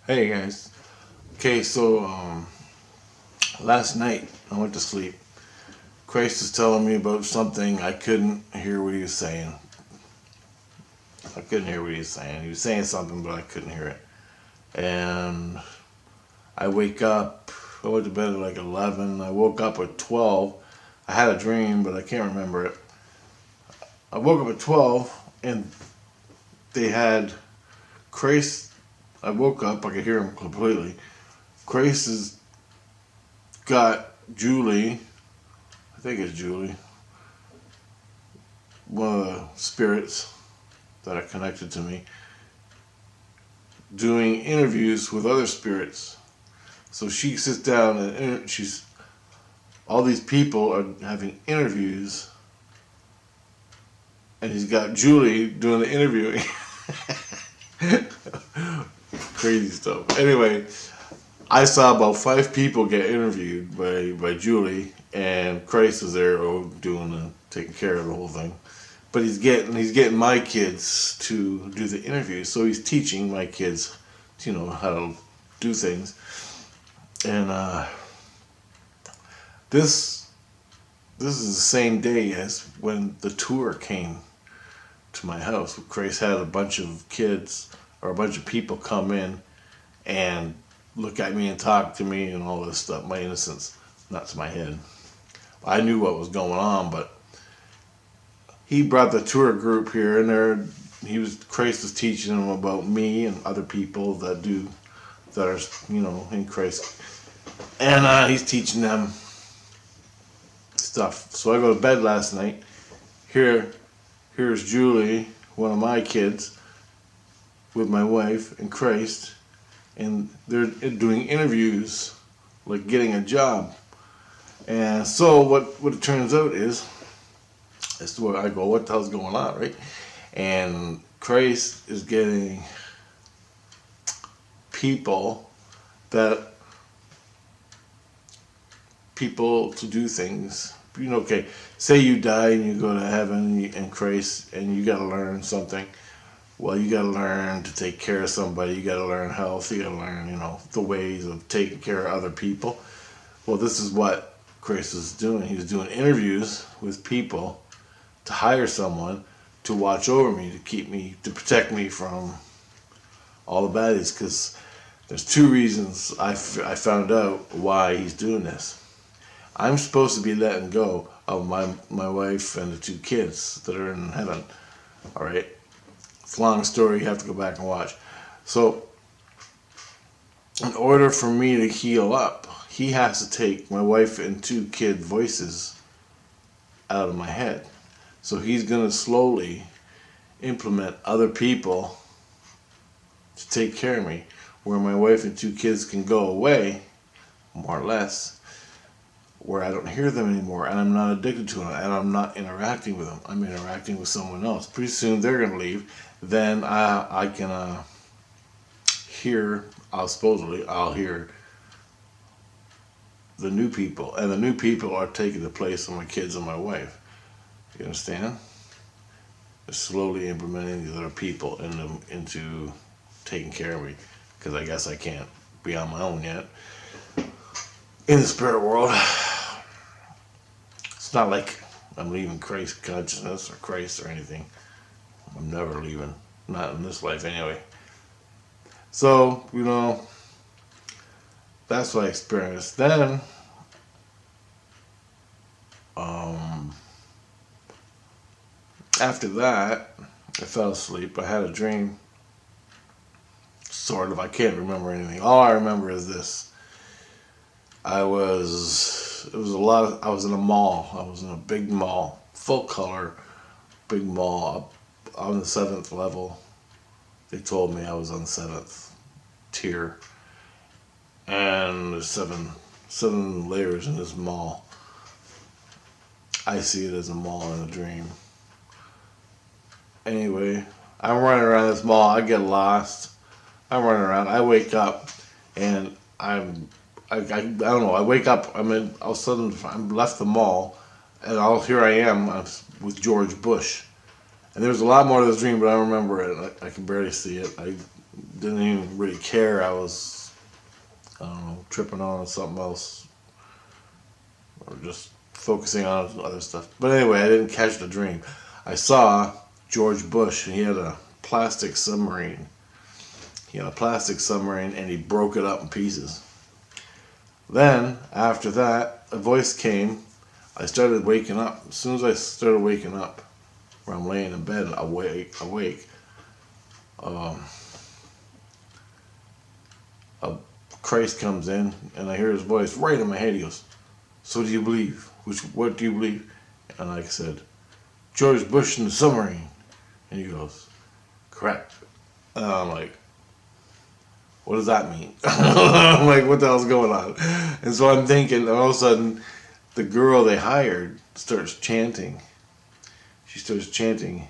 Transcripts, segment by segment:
Hey guys. Okay, so last night I went to sleep. Christ was telling me about something I couldn't hear what he was saying. I couldn't hear what he was saying. He was saying something, but I couldn't hear it. And I wake up. I went to bed at like 11. I woke up at 12. I had a dream, but I can't remember it. I woke up at 12, and they had Christ. I woke up. I could hear him completely. Christ has got Julie. I think it's Julie, one of the spirits that are connected to me, doing interviews with other spirits. So she sits down and she's all these people are having interviews, and he's got Julie doing the interviewing. Crazy stuff. Anyway, I saw about 5 people get interviewed by Julie, and Christ was there taking care of the whole thing. But he's getting my kids to do the interview, so he's teaching my kids, how to do things. And this this is the same day as when the tour came to my house. Christ had a bunch of kids or a bunch of people come in and look at me and talk to me and all this stuff. My innocence, not to my head. I knew what was going on, but he brought the tour group here, and Christ was teaching them about me and other people that are in Christ, and he's teaching them stuff. So I go to bed last night. Here's Julie, one of my kids, with my wife and Christ, and they're doing interviews, like getting a job. And so what it turns out is, that's where I go, what the hell's going on, right? And Christ is getting people to do things. Okay, say you die and you go to heaven and Christ, and you got to learn something. Well, you got to learn to take care of somebody. You got to learn health. You got to learn, the ways of taking care of other people. Well, this is what Christ was doing. He was doing interviews with people to hire someone to watch over me, to protect me from all the baddies. Because there's 2 reasons I found out why he's doing this. I'm supposed to be letting go of my wife and the 2 kids that are in heaven. All right, it's a long story. You have to go back and watch. So, in order for me to heal up, he has to take my wife and 2 kid voices out of my head. So he's gonna slowly implement other people to take care of me, where my wife and 2 kids can go away, more or less, where I don't hear them anymore, and I'm not addicted to them, and I'm not interacting with them. I'm interacting with someone else. Pretty soon they're gonna leave. Then I can hear. I'll hear the new people, and the new people are taking the place of my kids and my wife. You understand? They're slowly implementing these other people into taking care of me, because I guess I can't be on my own yet in the spirit world. It's not like I'm leaving Christ consciousness or Christ or anything. I'm never leaving. Not in this life anyway. So, that's what I experienced. Then, after that, I fell asleep. I had a dream. Sort of. I can't remember anything. All I remember is this. I was in a mall. I was in a big mall, full color, big mall, up on the 7th level. They told me I was on the 7th tier, and there's seven layers in this mall. I see it as a mall in a dream. Anyway, I'm running around this mall. I get lost. I'm running around. I wake up, and I don't know. I wake up. All of a sudden, I'm left the mall, and here I am with George Bush. And there's a lot more to this dream, but I don't remember it. I can barely see it. didn't even really care. I was, I don't know, tripping on something else, or just focusing on other stuff. But anyway, I didn't catch the dream. I saw George Bush, and he had a plastic submarine. He had a plastic submarine, and he broke it up in pieces. Then, after that, a voice came. I started waking up. As soon as I started waking up, where I'm laying in bed, awake, um, a Christ comes in, and I hear his voice right in my head. He goes, "So do you believe? What do you believe?" And I said, "George Bush in the submarine." And he goes, "Correct." And I'm like, "What does that mean?" I'm like, "What the hell's going on?" And so I'm thinking, and all of a sudden, the girl they hired starts chanting. She starts chanting,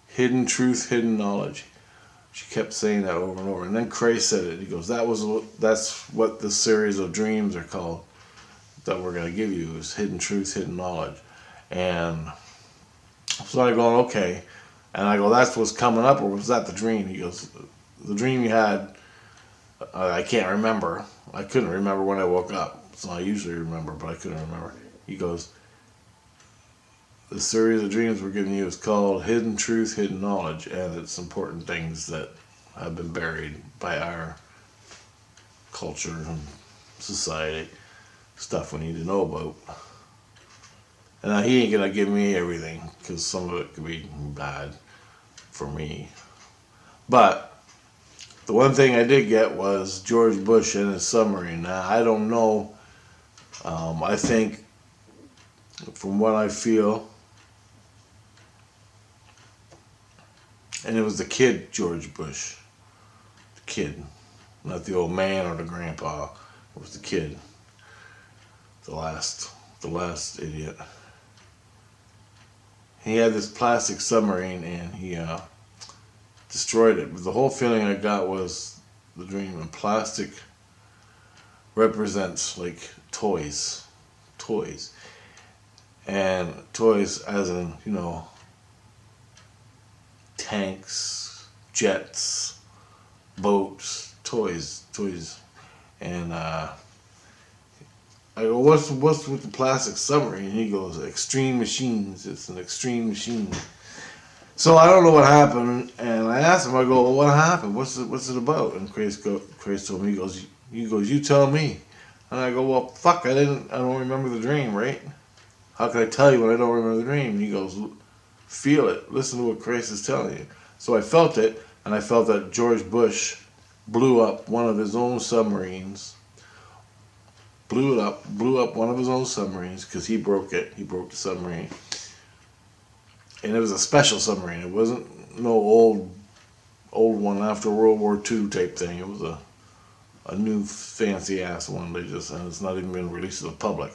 "Hidden truth, hidden knowledge." She kept saying that over and over. And then Christ said it. He goes, that's what this series of dreams are called that we're going to give you, is hidden truth, hidden knowledge. And so I go, okay. And I go, that's what's coming up, or was that the dream? He goes, the dream you had, I can't remember. I couldn't remember when I woke up. So I usually remember, but I couldn't remember. He goes, the series of dreams we're giving you is called Hidden Truth, Hidden Knowledge, and it's important things that have been buried by our culture and society, stuff we need to know about. And now he ain't gonna give me everything, because some of it could be bad for me. But the one thing I did get was George Bush and his submarine. Now, I don't know. I think, from what I feel, and it was the kid, George Bush. The kid. Not the old man or the grandpa. It was the kid. The last idiot. He had this plastic submarine, and he destroyed it. But the whole feeling I got was the dream. And plastic represents like toys. Toys. And toys as in, tanks, jets, boats, toys. And I go, what's with the plastic submarine? And he goes, extreme machines. It's an extreme machine. So I don't know what happened, and I asked him, I go, well, what happened? What's it about? And Chris told me, he goes, you tell me. And I go, well, fuck, I don't remember the dream, right? How can I tell you when I don't remember the dream? And he goes, feel it. Listen to what Chris is telling you. So I felt it, and I felt that George Bush blew up one of his own submarines. Blew up one of his own submarines, because he broke it. He broke the submarine. And it was a special submarine. It wasn't no old one after World War II type thing. It was a new fancy ass one. And it's not even been released to the public.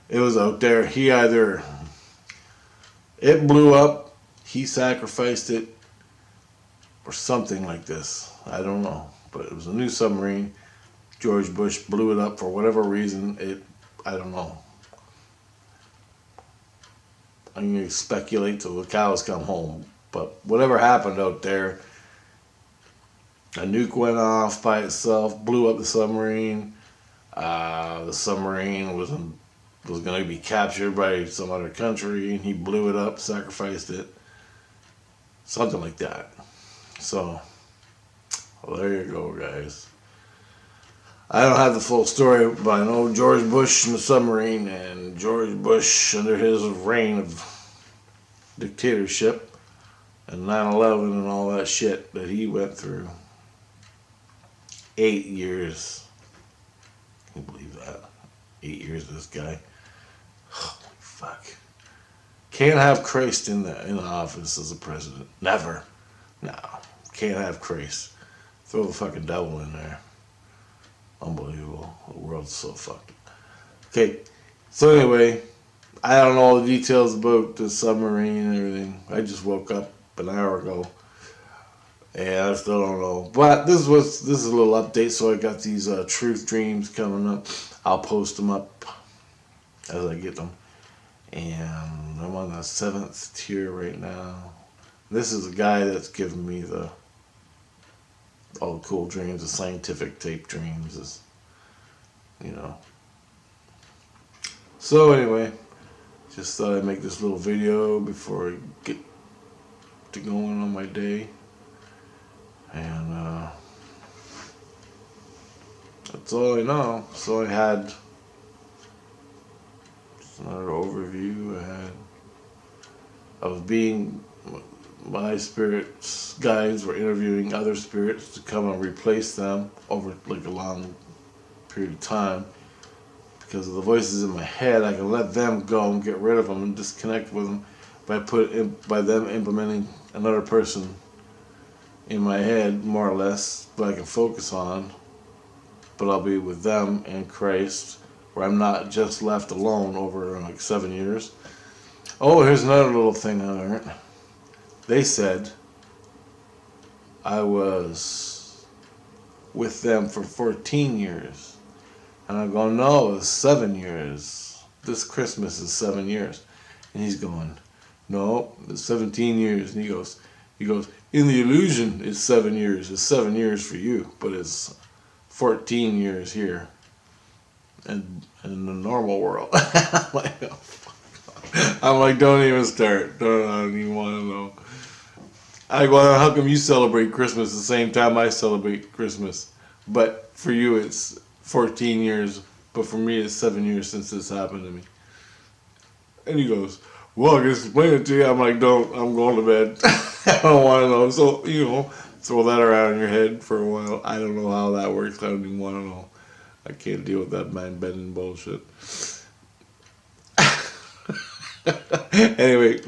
It was out there. It blew up. He sacrificed it, or something like this. I don't know. But it was a new submarine. George Bush blew it up for whatever reason. I don't know. I'm going to speculate till the cows come home. But whatever happened out there, a nuke went off by itself, blew up the submarine. The submarine was going to be captured by some other country, and he blew it up, sacrificed it. Something like that. So, well, there you go, guys. I don't have the full story, but I know George Bush and the submarine, and George Bush under his reign of dictatorship, and 9/11 and all that shit that he went through. 8 years. Can you believe that? 8 years of this guy. Holy fuck. Can't have Christ in the office as a president. Never. No. Can't have Christ. Throw the fucking devil in there. Unbelievable. The world's so fucked. Okay. So anyway, I don't know all the details about the submarine and everything. I just woke up an hour ago. And I still don't know. But this is a little update. So I got these truth dreams coming up. I'll post them up as I get them. And I'm on the 7th tier right now. This is the guy that's giving me the all the cool dreams, the scientific type dreams, is, you know. So anyway, just thought I'd make this little video before I get to going on my day. And that's all I know. So I had just another overview. My spirits guides were interviewing other spirits to come and replace them over like a long period of time. Because of the voices in my head, I can let them go and get rid of them and disconnect with them by them implementing another person in my head, more or less, that I can focus on. But I'll be with them and Christ, where I'm not just left alone over like 7 years. Oh, here's another little thing I learned. They said I was with them for 14 years. And I go, no, it's 7 years. This Christmas is 7 years. And he's going, no, it's 17 years. And he goes, in the illusion, it's 7 years. It's 7 years for you, but it's 14 years here. And in the normal world. I'm like, don't even start. I don't even want to know. I go, how come you celebrate Christmas the same time I celebrate Christmas? But for you, it's 14 years, but for me it's 7 years since this happened to me. And he goes, well, I can explain it to you. I'm like, I'm going to bed. I don't want to know. So, throw that around in your head for a while. I don't know how that works. I don't even want to know. I can't deal with that mind-bending bullshit. Anyway,